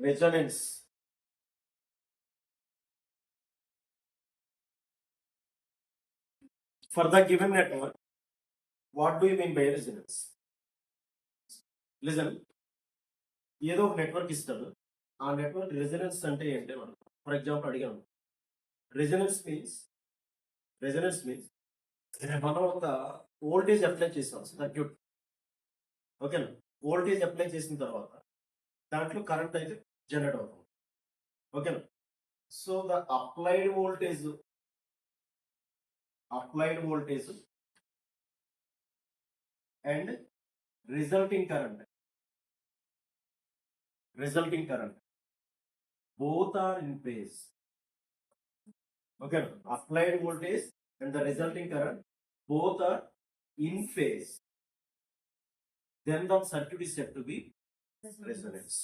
Resonance. For the given network, what do you mean by resonance? Listen, ఏదో ఒక network ఇస్తాడు, ఆ network resonance అంటే ఏంటి మనం ఫర్ ఎగ్జాంపుల్ అడిగాను. రెజొనెన్స్ మీన్స్ మనం ఒక వోల్టేజ్ అప్లై చేస్తాం సర్క్యూట్, ఓకేనా. వోల్టేజ్ అప్లై చేసిన తర్వాత దాంట్లో కరెంట్ అయితే జనరేట్ అవుతుంది, ఓకేనా. So the applied voltage and resulting current both are in phase, okay. Applied voltage and the resulting current both are in phase, then the circuit is said to be resonance.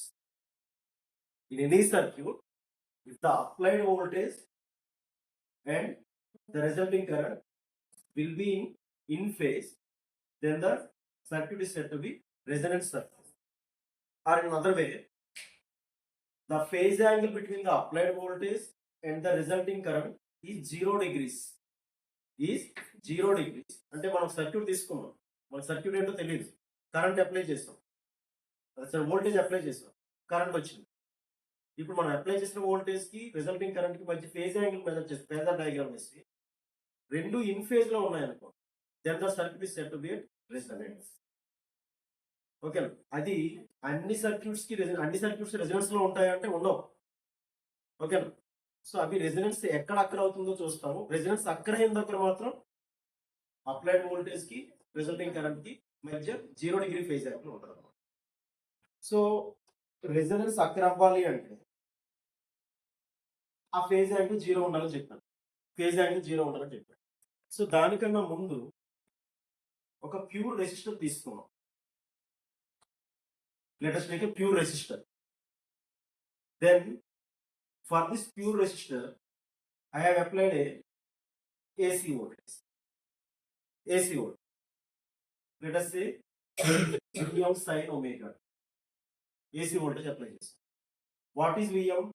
In any circuit, if the applied voltage and the resulting current will be in phase, then the circuit is said to be resonance circuit. Or in another way, the phase angle between the applied voltage and the resulting current is 0 degrees. అంటే మనం circuit తీసుకున్నాం, మన circuit ఏంటో తెలియదు, current apply చేస్తాం, అసలు voltage apply చేస్తాం, current వచ్చింది. ఇప్పుడు మనం అప్లై చేసిన వోల్టేజ్ కి రిజల్టింగ్ కరెంట్ కి మధ్య ఫేజ్ యాంగిల్ మెజర్ చేసి ఫేజర్ డయాగ్రామ్ వేసి రెండు ఇన్ ఫేజ్ లో ఉన్నాయనుకో, then the circuit is said to be resonance, okay. అది అన్ని సర్క్యూట్స్ రెజొనెన్స్ లో ఉంటాయంటే ఉండవు, ఓకే. సో అవి రెజొనెన్స్ ఎక్కడ అక్కడ అవుతుందో చూస్తాము. రెజొనెన్స్ అక్కడ అయిన దగ్గర మాత్రం అప్లైడ్ వోల్టేజ్ కి రిజల్టింగ్ కరెంట్ కి మధ్య 0 డిగ్రీ ఫేజ్ యాంగిల్ ఉంటుంది. సో రెజొనెన్స్ అక్కడ అవ్వాలి అంటే ఆ ఫేజ్ యాంగిల్ 0 ఉండాలని చెప్పాను, సో దానికన్నా ముందు ఒక ప్యూర్ రెసిస్టర్ తీసుకున్నాం. Let us take a pure resistor. Then for this pure resistor, I have applied a AC voltage. Let us say Vm sin omega. AC voltage apply this. What is Vm?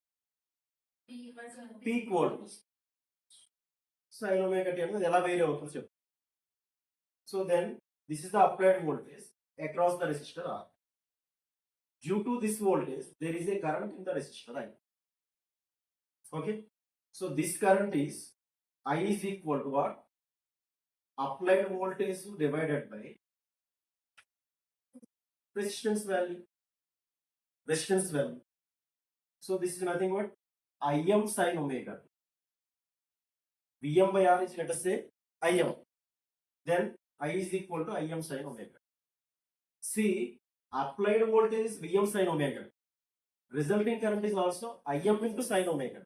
Peak voltage. Sin omega t అనేది ఎలా vary అవుతుందో చెప్పు. So then this is the applied voltage across the resistor R. Due to this voltage, there is a current in the resistor I. Okay. So this current is I is equal to what? Applied voltage divided by resistance value. So this is nothing but Im sin omega. Vm by R is, let us say, Im. Then I is equal to Im sin omega. See, applied voltage is Vm sin omega. Resulting current is also Im into sin omega.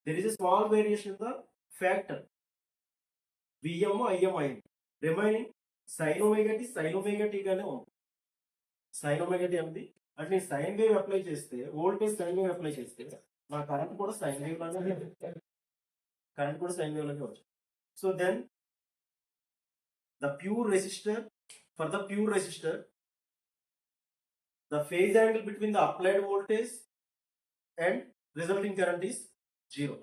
There is a small variation in the factor. Vm Im. Remaining sin omega t గానే ఉంది. sin omega t ఉంది అంటే నేను sine wave apply చేస్తే, voltage sine wave apply చేస్తే నా current కూడా sine wave లానే వచ్చు. So then the pure resistor, for the pure resistor, the phase angle between the applied voltage and resulting current is 0.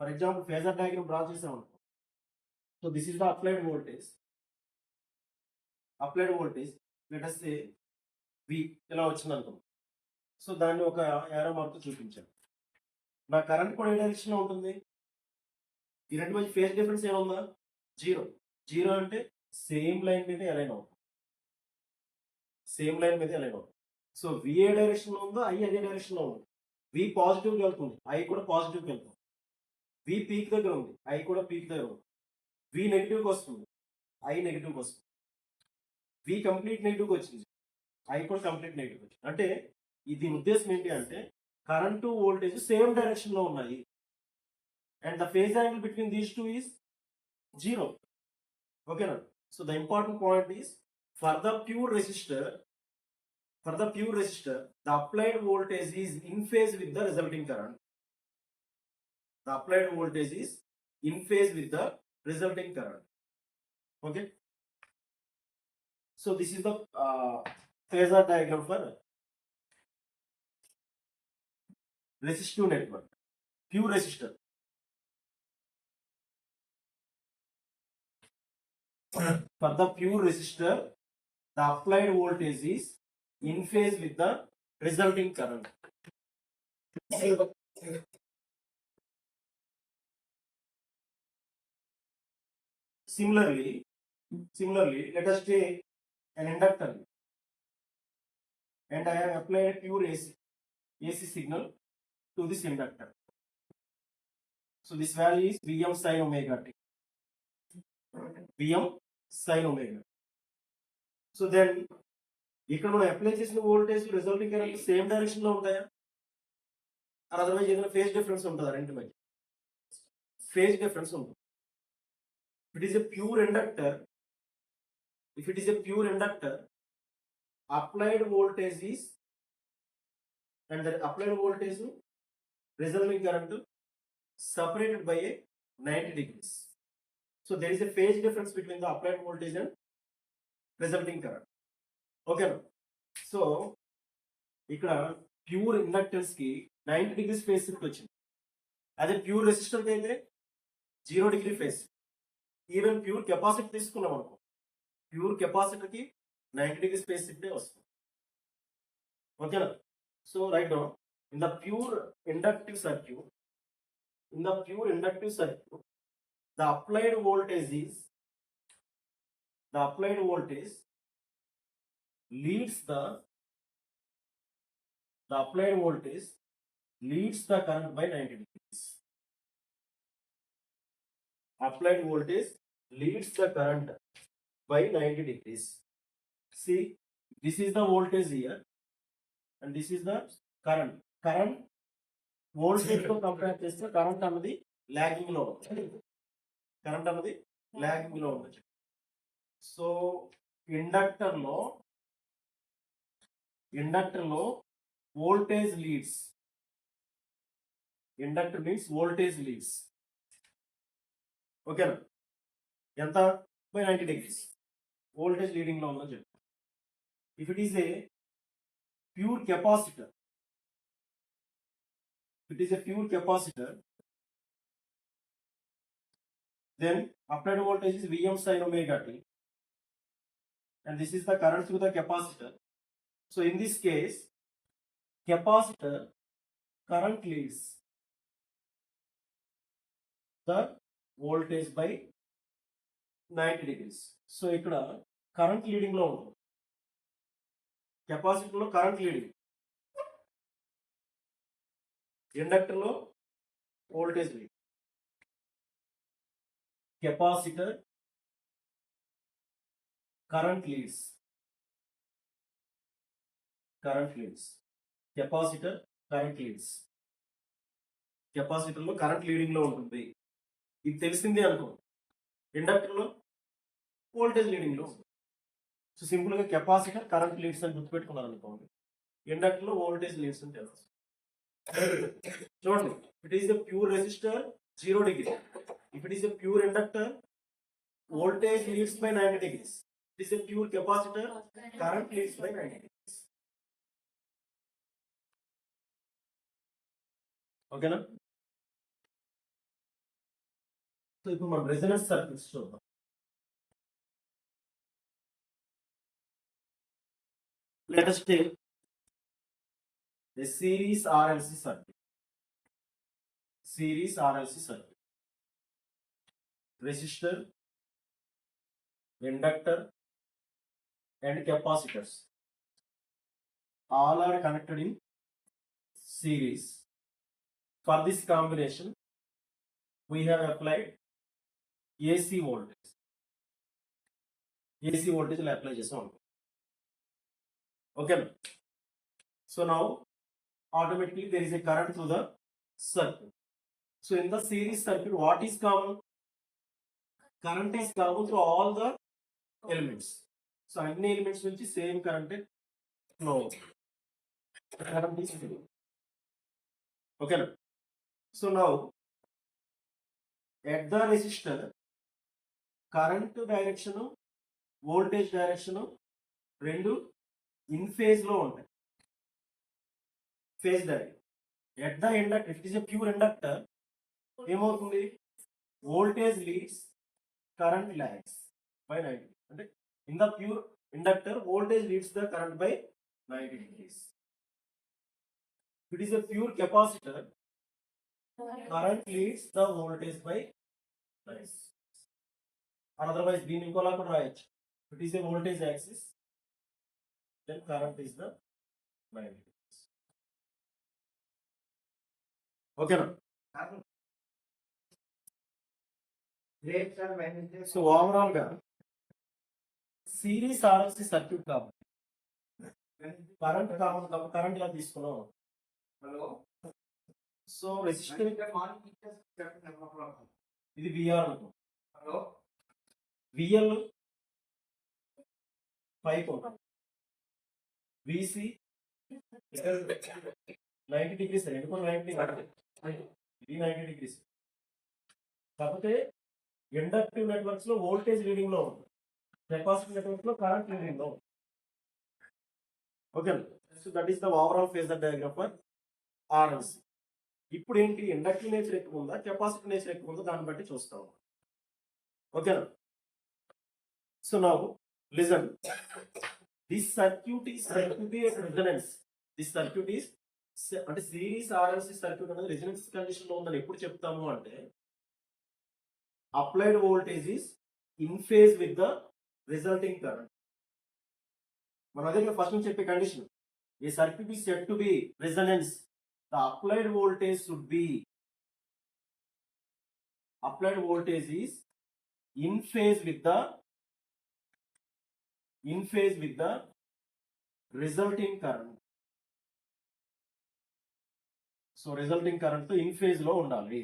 For example, phasor diagram draw చేసాం. So this is the applied voltage. Let us say V ఇలా వచ్చింది అనుకో. So దాన్ని ఒక arrow mark చూపించాను. నా current కూడా ఏ direction లో ఉంటుంది? ఈ రెండు మధ్య ఫేజ్ డిఫరెన్స్ ఏముందా? 0 అంటే సేమ్ లైన్ మీద అలైన్ అవుతుంది. సో V ఏ డైరెక్షన్ లో ఉందో I అదే డైరెక్షన్ లో ఉంది. V పాజిటివ్ కి వెళ్తుంది, I కూడా పాజిటివ్ కి వెళ్తుంది. V పీక్ దగ్గర ఉంది, I కూడా పీక్ దగ్గర ఉంది. V నెగిటివ్ కి వస్తుంది, I నెగిటివ్ కి వస్తుంది. V కంప్లీట్ నెగిటివ్ కి వచ్చింది, I కూడా కంప్లీట్ నెగిటివ్ కి వచ్చింది. అంటే ఇది ఉద్దేశం ఏంటి అంటే కరెంటు వోల్టేజ్ సేమ్ డైరెక్షన్ లో ఉన్నాయి. And the phase angle between these two is 0. ఓకేనా? So the important point is for the pure resistor, the applied voltage is in phase with the resulting current. Okay. So this is the phasor diagram for resistive network, pure resistor. For the pure resistor, the applied voltage is in phase with the resulting current. Similarly, let us take an inductor and I have applied a pure AC signal to this inductor. So this value is Vm sin omega t. Vm sin omega. So then, ఇక్కడ మనం apply చేసిన voltage resulting current same direction లో ఉంటాయా? Otherwise ఏదైనా phase difference ఉంటుందా? రెండు మధ్య phase difference ఉంటుంది. It is a pure inductor. If it is a pure inductor, applied voltage is, and the applied voltage resulting current separated by a 90 degrees. So there is a phase difference between the applied voltage and resulting current. Okay. So ఇక్కడ pure inductors కి 90 degrees phase shift వచ్చింది. అదే pure resistor కి అయితే 0 degree phase. Even pure capacitor తీసుకున్నాం అనుకో, pure capacitor కి 90 degrees phase shift వస్తుంది. ఓకేనా? So right down in the pure inductive circuit, the applied voltage leads the current by 90 degrees. Applied voltage leads the current by 90 degrees. See, this is the voltage here and this is the current. Current voltage to compare చేస్తే current అన్నది lagging లో ఉంది. So inductor లో voltage leads. Inductor means voltage leads. ఓకేనా? ఎంత? By 90 degrees. Voltage leading లో ఉందని చెప్పి. If it is a pure capacitor, then applied voltage is Vm sin omega t, and this is the current through the capacitor. So in this case, capacitor current leads the voltage by 90 degrees. So ఇక్కడ current leading లో ఉంటుంది. Capacitor లో current leading, inductor లో voltage lead. Capacitor current leads. Capacitor లో current leading లో ఉంటుంది. ఇది తెలిసిందే అనుకో. ఇండక్టర్ లో వోల్టేజ్ లీడింగ్ లో. సో సింపుల్ గా కెపాసిటర్ కరెంట్ లీడ్స్ అని గుర్తుపెట్టుకున్నారు అనుకోండి. ఇండక్టర్ లో వోల్టేజ్ లీడ్స్ అని తెలుసు. చూడండి, it is the pure resistor 0 degree. If it is a pure inductor, voltage leads by 90 degrees. It is a pure capacitor, current leads by 90 degrees. Okay na? So ఇప్పుడు మనం resonance circuits చూద్దాం. Let us take a series RLC circuit. Resistor, inductor and capacitors all are connected in series. For this combination, we have applied AC voltage. apply చేసాం. Okay. So now automatically there is a current through the circuit. So in the series circuit, what is common? Current is common through all the elements. So అన్ని elements నుంచి same current flow. Current is flow. Okay. So now at the resistor, current direction, voltage direction రెండు in phase లో ఉంటాయి. Phase direction. At the inductor, it is a pure inductor, ఏమవుతుంది? Voltage leads, current lags by 90. అంటే in the pure inductor voltage leads the current by 90 degrees. It is a pure capacitor, current leads the voltage by 90. Or otherwise దీన్ని ఇంకోలా కూడా రాయొచ్చు. It is a voltage axis, then current is the 90 degrees. ఓకేనా? So overall గా series RLC circuit కాబట్టి current common కాబట్టి current ఇలా తీసుకున్నాం. సో రెసిస్టర్ ఇది విఆర్ అనుకో, విఎల్ పైకి ఉంటుంది, విసి 90 degrees, ఎందుకు 90 ఇది 90 degrees. కాకపోతే ఇండక్టివ్ నెట్వర్క్స్ లో వోల్టేజ్ రీడింగ్ లో ఉంటుంది, కెపాసిటివ్ నెట్వర్క్ లో కరెంట్ రీడింగ్ లో ఉంటుంది. Okay, so that is the overall phasor diagram for RLC. ఇప్పుడు ఏంటి, ఇండక్టివ్ నేచర్ ఎక్కువ ఉందా కెపాసిటివ్ నేచర్ ఎక్కువ ఉందా దాన్ని బట్టి చూస్తాం. ఓకేనా? So now listen, this circuit is said to be at resonance. This circuit is అంటే సిరీస్ ఆర్ఎల్సి సర్క్యూట్ అనేది రెసిడెన్స్ కండిషన్ లో ఉందని ఎప్పుడు చెప్తాము అంటే, applied voltage is in phase with the resulting current. మన దగ్గర ఫస్ట్ నుంచి చెప్పే condition, A circuit is said to be resonance, the applied voltage should be, applied voltage is in phase with the resulting current. So resulting current తో in phase లో ఉండాలి,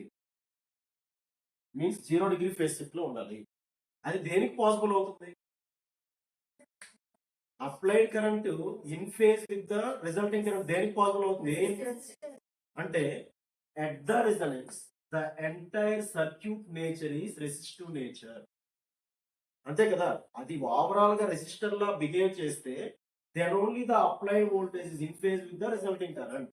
means 0 degree phase shift లో ఉండాలి. అది దేనికి possible అవుతుంది? Applied current in phase with the resulting current దేనికి possible అవుతుంది అంటే, at the resonance the entire circuit nature is resistive nature. అంతే కదా, అది ఓవరాల్ గా రెసిస్టర్ లా బిహేవ్ చేస్తే then only the applied voltage is in phase with the resulting current.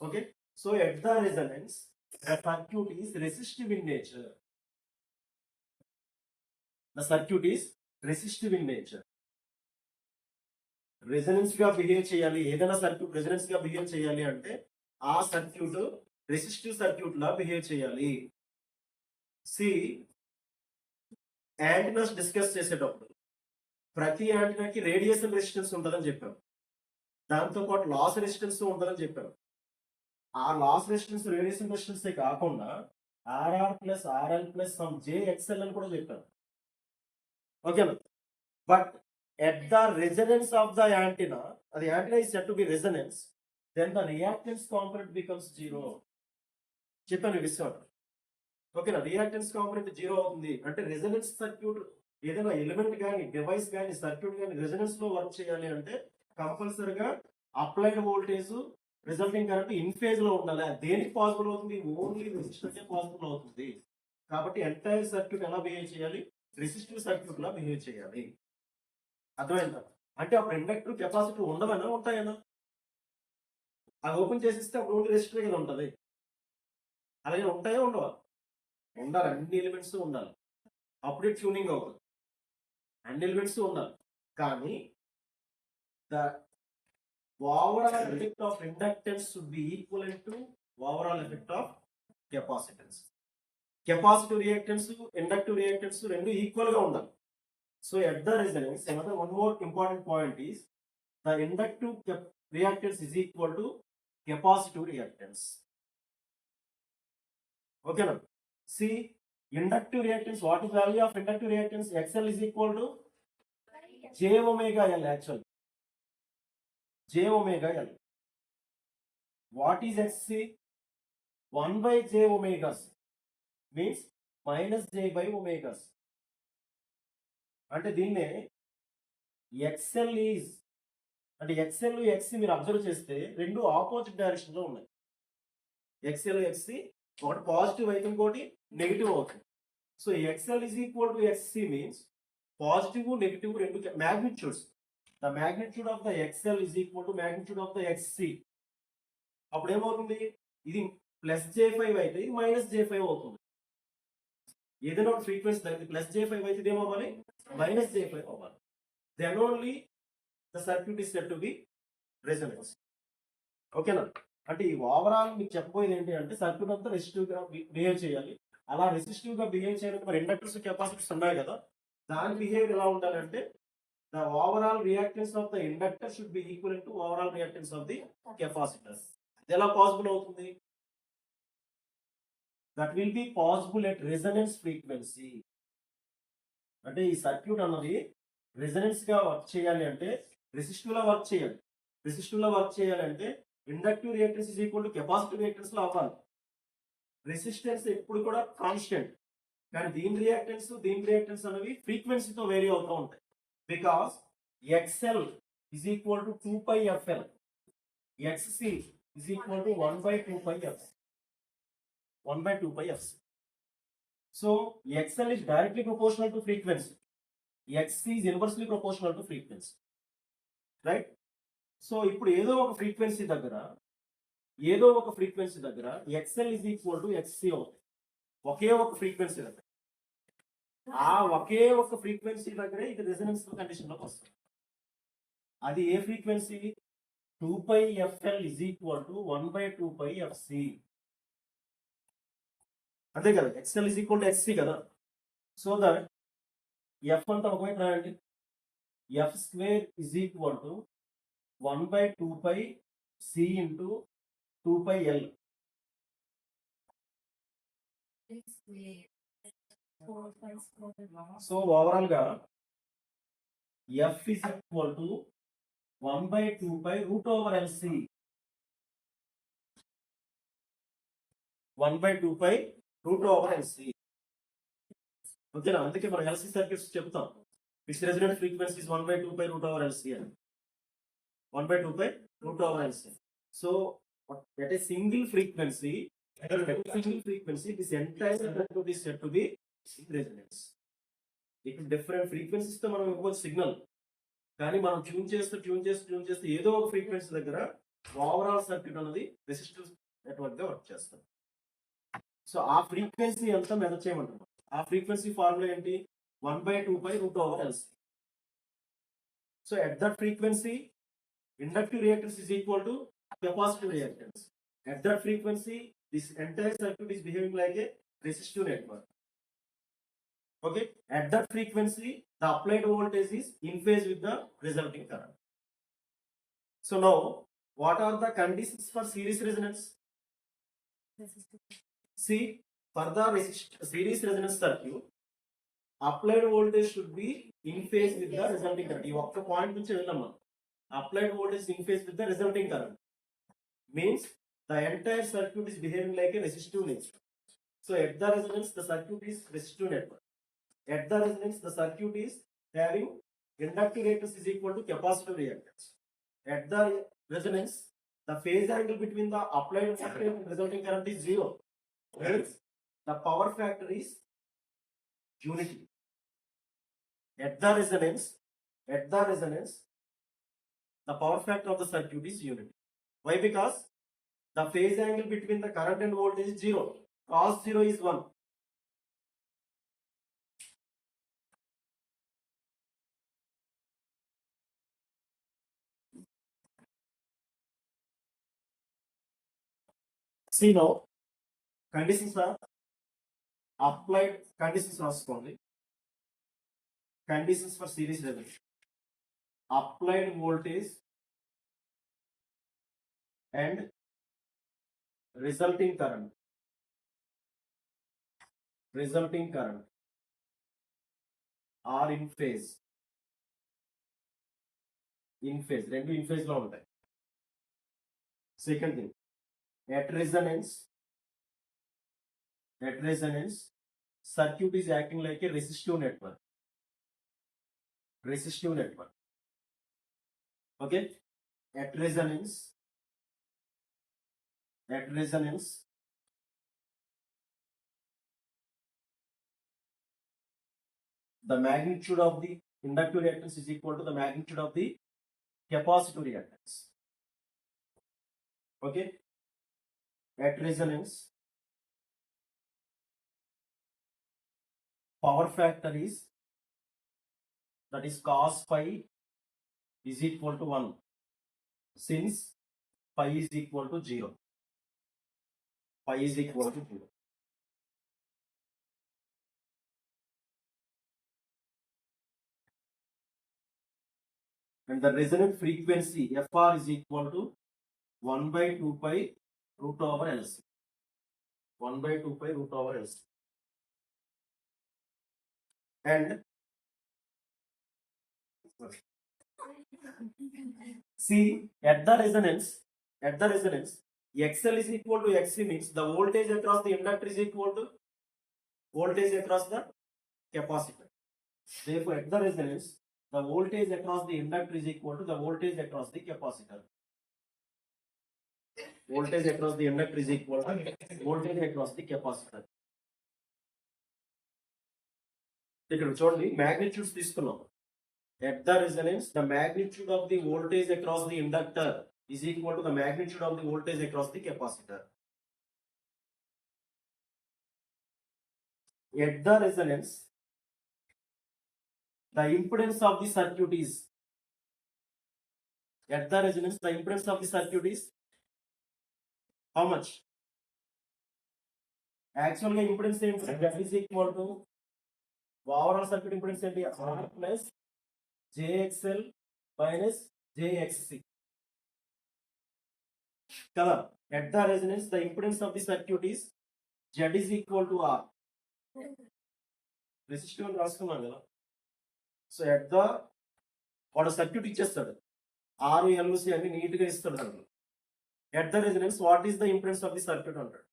Okay, so at the resonance the circuit is resistive in nature. The circuit is resistive in nature. Resonance గా behave చేయాలి, ఏదైనా circuit resonance గా behave చేయాలి అంటే ఆ circuit resistive circuit లా behave చేయాలి. C, antennas discuss చేసేటప్పుడు ప్రతి యాంటెనాకి రేడియేషన్ రెసిస్టెన్స్ ఉంటుందని చెప్పాం, దాంతో పాటు లాస్ రెసిస్టెన్స్ ఉంటుందని చెప్పాం. ఆ లాస్ రెసిస్టెన్స్ రేడియేషన్ రెసిస్టెన్స్ కాకుండా RR plus RL plus some JXL అని కూడా చెప్పాను. ఓకేనా? But at the resonance of the antenna, అది antenna is said to be resonance, then the reactance component becomes 0 చెప్పాను ఈ విషయం. ఓకేనా? రియాక్టెన్స్ కాంపోనెంట్ 0 అవుతుంది అంటే రెసొనెన్స్ సర్క్యూట్ ఏదైనా ఎలిమెంట్ కానీ డివైస్ కానీ సర్క్యూట్ కానీ రెసొనెన్స్ లో వర్క్ చేయాలి అంటే కంపల్సరిగా applied voltage resulting current in phase లో ఉండాలి. దేనికి పాసిబుల్ అవుతుంది? ఓన్లీ రెసిస్టర్కే పాసిబుల్ అవుతుంది. కాబట్టి ఎంటైర్ సర్క్యూట్ ఎలా బిహేవ్ చేయాలి? రెసిస్టివ్ సర్క్యూట్ లా బిహేవ్ చేయాలి. అర్థమైందా? అంటే అప్పుడు ఇండక్టర్ కెపాసిటర్ ఉండవనా ఉంటాయనా? అది ఓపెన్ చేసిస్తే అప్పుడు ఓన్లీ రెసిస్టర్ కదా ఉంటుంది. అలాగే ఉంటాయా ఉండవా? ఉండాలి, అన్ని ఎలిమెంట్స్ ఉండాలి, అప్పుడే ట్యూనింగ్ అవుతుంది. అన్ని ఎలిమెంట్స్ ఉండాలి, కానీ the overall effect of inductance should be equivalent to overall effect of capacitance. Capacitive reactance, inductive reactance రెండు ఈక్వల్ గా ఉండాలి. So at the resonance, another one more important point is the inductive reactance is equal to capacitive reactance. Okay now, see inductive reactance, what is value of inductive reactance? XL is equal to j omega L actually. J omega L. What is XC? 1 by j omega C means minus j by omega C. అంటే దీన్నే XL is అంటే XL XC మీరు observe చేస్తే రెండు opposite direction లో ఉన్నాయి. XL XC ఒకటి positive అయితే ఇంకోటి నెగిటివ్ అవుతుంది. So XL is equal to XC means positive negative రెండు magnitudes. The magnitude of the XL is equal to magnitude of the XC. అప్పుడు ఏమవుతుంది, ఇది +J5 అయితే ఇది -J5 అవుతుంది. ఏదైనా ఒక ఫ్రీక్వెన్సీ దగ్గర +J5 అయితే ఇది ఏమవ్వాలి, -J5 అవ్వాలి. Then only the circuit is said to be resonance. ఓకేనా? అంటే ఈ ఓవరాల్ మీకు చెప్పబోయేది ఏంటి అంటే సర్క్యూట్ అంతా రెసిస్టివ్ గా బిహేవ్ చేయాలి. అలా రెసిస్టివ్ గా బిహేవ్ చేయడానికి మరి ఇండక్టర్స్ కెపాసిటర్స్ ఉన్నాయి కదా, దాని బిహేవియర్ ఎలా ఉండాలంటే the overall reactance of the inductor should be equivalent to overall reactance of the capacitor. ఇది ఎలా పాసిబుల్ అవుతుంది? That will be possible at resonance frequency. అంటే ఈ సర్క్యూట్ అన్నది రెసొనెన్స్ గా వర్క్ చేయాలి అంటే రెసిస్టివ్ లా వర్క్ చేయాలి. రెసిస్టివ్ లా వర్క్ చేయాలంటే inductive reactance is equal to capacitive reactance లో అవ్వాలి. రెసిస్టెన్స్ ఎప్పుడు కూడా కాన్స్టెంట్, కానీ దీని రియాక్టెన్స్ అనేవి ఫ్రీక్వెన్సీతో వేరీ అవుతూ ఉంటాయి. Because XL is equal to 2 pi FL, XC is equal to 1 by 2 pi F, 1 by 2 pi FC. So XL is directly proportional to frequency, XC is inversely proportional to frequency, right? So ఇప్పుడు ఏదో ఒక frequency దగ్గర XL is equal to XC అవుతుంది. ఒకే ఒక frequency దగ్గర, ఆ ఒకే ఒక frequency దగ్గరే ఇది రెసొనెన్స్ కండిషన్ లోకి వస్తుంది. అది ఏ frequency? 2 pi FL is equal to 1 by 2 pi FC. అంతే కదా, XL is equal to XC కదా. సో దట్ F అంతా ఒకవైపు రాయండి, F square is equal to 1 by 2 pi C into 2 pi L. So overall గా F is equal to 1 by 2 pi root over LC. 1 by 2 pi root over LC. ఓకేనా? అందుకే మనం LC circuits చెప్తాం. It's resonant frequency is 1 by 2 pi root over LC అని. 1 by 2 pi root over LC. So at a single frequency, this entire circuit is said to be resonance. ఇక్కడ different frequencies తో మనం ఇవ్వచ్చు signal, కానీ మనం tune చేస్తూ ఏదో ఒక ఫ్రీక్వెన్సీ దగ్గర ఓవరాల్ సర్క్యూట్ అనేది రెసిస్టివ్ నెట్వర్క్ గా వర్క్ చేస్తాం. సో ఆ ఫ్రీక్వెన్సీ ఎంత మెజర్ చేయమంటున్నాం. ఆ ఫ్రీక్వెన్సీ ఫార్ములా ఏంటి? 1 by 2 pi root over LC. So at that frequency inductive reactance is equal to capacitive reactance. At that frequency this entire circuit is behaving like a resistive network. Okay, at that frequency the applied voltage is in phase with the resulting current. So now what are the conditions for series resonance? See, for the series resonance circuit applied voltage should be in phase with the resulting current. ఈ ఒక్క point నుంచి వెళ్దాం మనం. Applied voltage in phase with the resulting current means the entire circuit is behaving like a resistive network. So at the resonance the circuit is resistive network. At the resonance the circuit is having inductive reactance is equal to capacitive reactance. At the resonance the phase angle between the applied voltage and resulting current is 0. Hence the power factor is unity. At the resonance the power factor of the circuit is unity. Why? Because the phase angle between the current and voltage is 0. Cos 0 is 1. See now, conditions are applied conditions రాసుకోండి. Conditions for series resonance. Applied voltage and resulting current are in phase. రెండు in phase లో ఉంటాయి. Second thing, at resonance circuit is acting like a resistive network. Okay, at resonance the magnitude of the inductive reactance is equal to the magnitude of the capacitive reactance. Okay, at resonance, power factor is, that is cos phi is equal to 1, since phi is equal to 0. Phi is equal to 0. And the resonant frequency Fr is equal to 1 by 2 pi root over LC. 1 by 2 pi root over LC. And see, at the resonance, XL is equal to XC means the voltage across the inductor is equal to voltage across the capacitor. Therefore, at the resonance, the voltage across the inductor is equal to the voltage across the capacitor. Voltage across the inductor is equal to voltage across the capacitor. ఇక్కడ చూడండి magnitudes తీసుకున్నాం. At the resonance, the magnitude of the voltage across the inductor is equal to the magnitude of the voltage across the capacitor. At the resonance, the impedance of the circuit is, at the resonance, the impedance of the circuit is how much? Actually, impedance is equal to overall circuit impedance R plus JXL minus JXC. Color. At the resonance, the impedance of the circuit is Z is equal to R. Resistive రాసుకున్నాం కదా. So at the వాడు circuit ఇచ్చేస్తాడు, are LC అన్ని నీట్గా ఇస్తాడు దాంట్లో. At the residence what is the impedance of the circuit అంటాడు.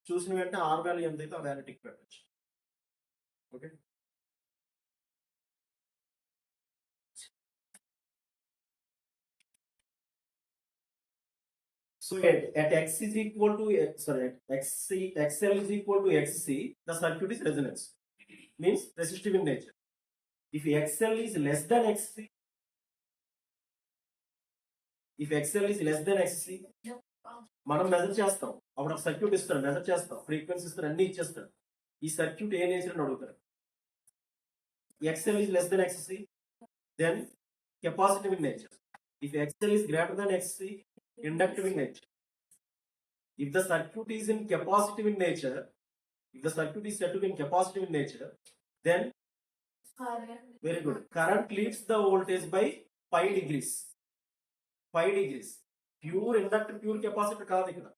చూసిన వెంటనే ఆర్ వాల్యూ ఎంత అయితే ఆ వాల్యూ టిక్ పెట్టచ్చు. Okay, so at x is equal to xl is equal to xc, the circuit is resonance, means resistive in nature. If xl is less than xc, మనం measure చేస్తాం. అప్పుడు ఒక circuit ఇస్తాడు, measure చేస్తాం, frequency ఇస్తాడు, అన్ని ఇచ్చేస్తాడు. ఈ సర్క్యూట్ ఏ నేచర్ అని అడుగుతారు. xl is less than xc, then capacitive in nature. If xl is greater than xc, inductive in nature. If the circuit is in capacitive in nature, if the circuit is said to be in capacitive in nature, then very good, current leads the voltage by pi degrees. Pure inductor, pure capacitor కాదు ఇక్కడ.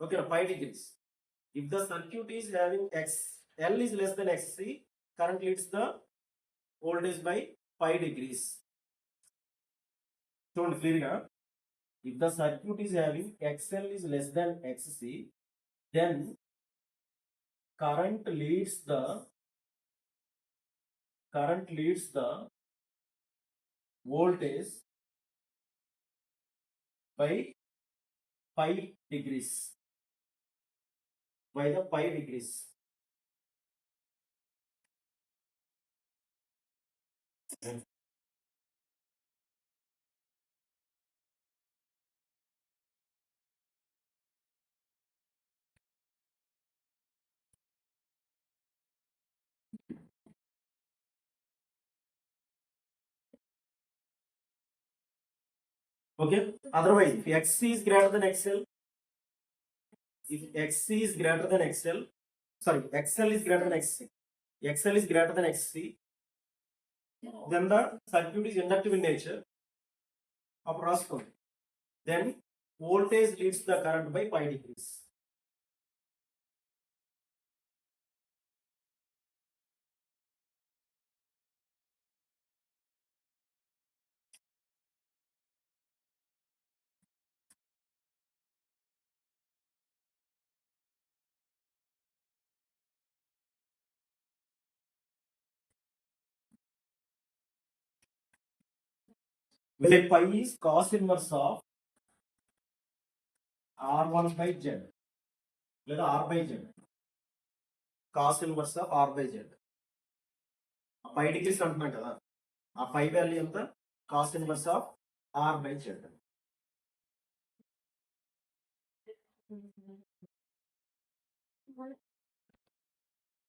Okay, pi degrees. If the circuit is having L is less than xc, current leads the voltage by pi degrees. చూడండి క్లియర్గా. If the circuit is having XL is less than XC, then current leads the voltage by pi degrees. By the pi degrees. Okay, otherwise if xc is greater than xl, xl is greater than xc, then the circuit is inductive in nature. అప్పుడు రాసుకోండి. Then voltage leads the current by pi degrees. Where pi is cos inverse of R1 by Z లేదా R by Z, cos inverse of R by Z. pi degrees అంటున్నాం కదా, ఆ pi value ఎంత? cos inverse of R by Z. మన